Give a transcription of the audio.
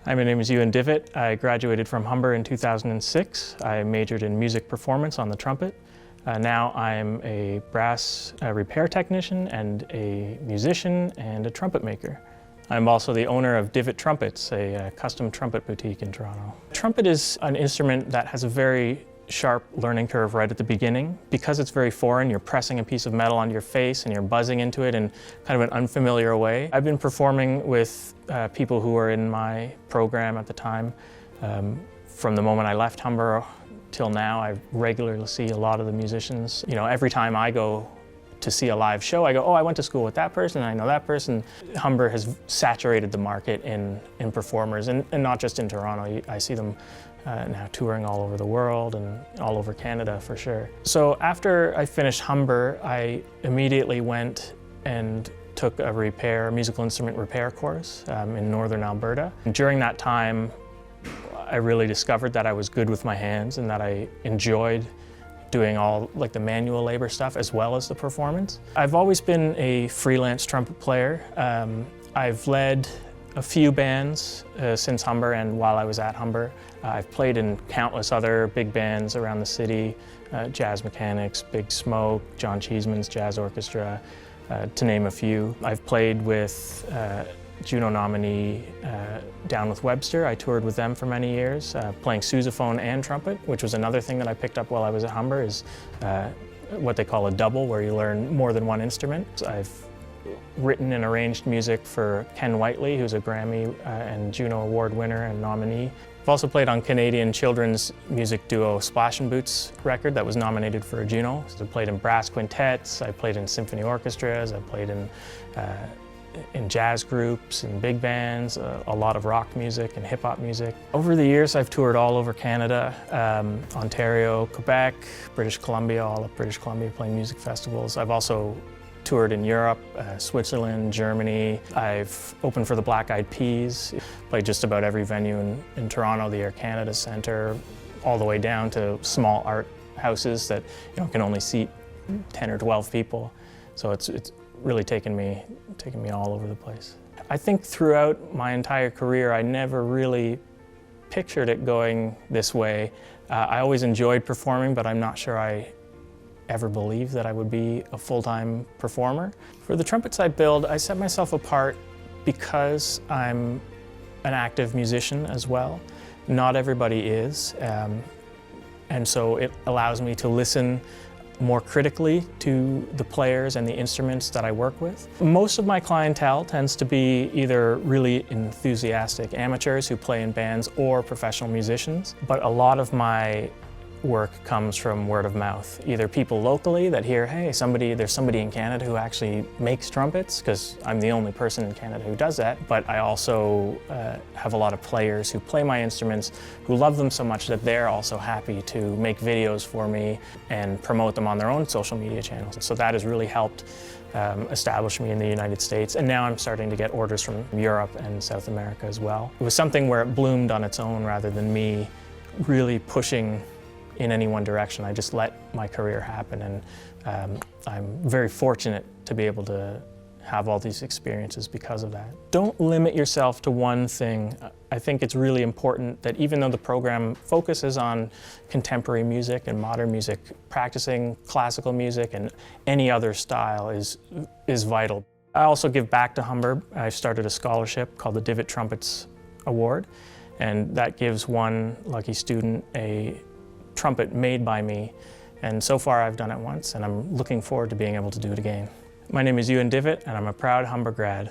Hi, my name is Ewan Divitt. I graduated from Humber in 2006. I majored in music performance on the trumpet. Now I'm a brass repair technician and a musician and a trumpet maker. I'm also the owner of Divitt Trumpets, a custom trumpet boutique in Toronto. Trumpet is an instrument that has a very sharp learning curve right at the beginning. Because it's very foreign, you're pressing a piece of metal onto your face and you're buzzing into it in kind of an unfamiliar way. I've been performing with people who were in my program at the time. From the moment I left Humber till now, I regularly see a lot of the musicians. You know, every time I go to see a live show, I go, oh, I went to school with that person, I know that person. Humber has saturated the market in performers, and not just in Toronto. I see them now touring all over the world and all over Canada for sure. So after I finished Humber, I immediately went and took a musical instrument repair course in northern Alberta. And during that time, I really discovered that I was good with my hands and that I enjoyed doing all like the manual labor stuff as well as the performance. I've always been a freelance trumpet player. I've led a few bands since Humber and while I was at Humber. I've played in countless other big bands around the city, Jazz Mechanics, Big Smoke, John Cheeseman's Jazz Orchestra, to name a few. I've played with Juno nominee Down with Webster. I toured with them for many years, playing sousaphone and trumpet, which was another thing that I picked up while I was at Humber, is what they call a double, where you learn more than one instrument. I've written and arranged music for Ken Whiteley, who's a Grammy and Juno Award winner and nominee. I've also played on Canadian children's music duo Splash and Boots record that was nominated for a Juno. So I played in brass quintets, I played in symphony orchestras, I played in jazz groups and big bands, a lot of rock music and hip-hop music. Over the years, I've toured all over Canada, Ontario, Quebec, British Columbia, all of British Columbia, playing music festivals. I've also toured in Europe, Switzerland, Germany. I've opened for the Black Eyed Peas, played just about every venue in Toronto, the Air Canada Centre, all the way down to small art houses that can only seat 10 or 12 people. So it's really taken me all over the place. I think throughout my entire career, I never really pictured it going this way. I always enjoyed performing, but I'm not sure I ever believed that I would be a full-time performer. For the trumpets I build, I set myself apart because I'm an active musician as well. Not everybody is, and so it allows me to listen more critically to the players and the instruments that I work with. Most of my clientele tends to be either really enthusiastic amateurs who play in bands or professional musicians, but a lot of my work comes from word of mouth. Either people locally that hear, hey, there's somebody in Canada who actually makes trumpets, because I'm the only person in Canada who does that, but I also have a lot of players who play my instruments who love them so much that they're also happy to make videos for me and promote them on their own social media channels. So that has really helped establish me in the United States, and now I'm starting to get orders from Europe and South America as well. It was something where it bloomed on its own rather than me really pushing in any one direction. I just let my career happen, and I'm very fortunate to be able to have all these experiences because of that. Don't limit yourself to one thing. I think it's really important that even though the program focuses on contemporary music and modern music, practicing classical music and any other style is vital. I also give back to Humber. I started a scholarship called the Divitt Trumpets Award, and that gives one lucky student a trumpet made by me, and so far I've done it once, and I'm looking forward to being able to do it again. My name is Ewan Divitt, and I'm a proud Humber grad.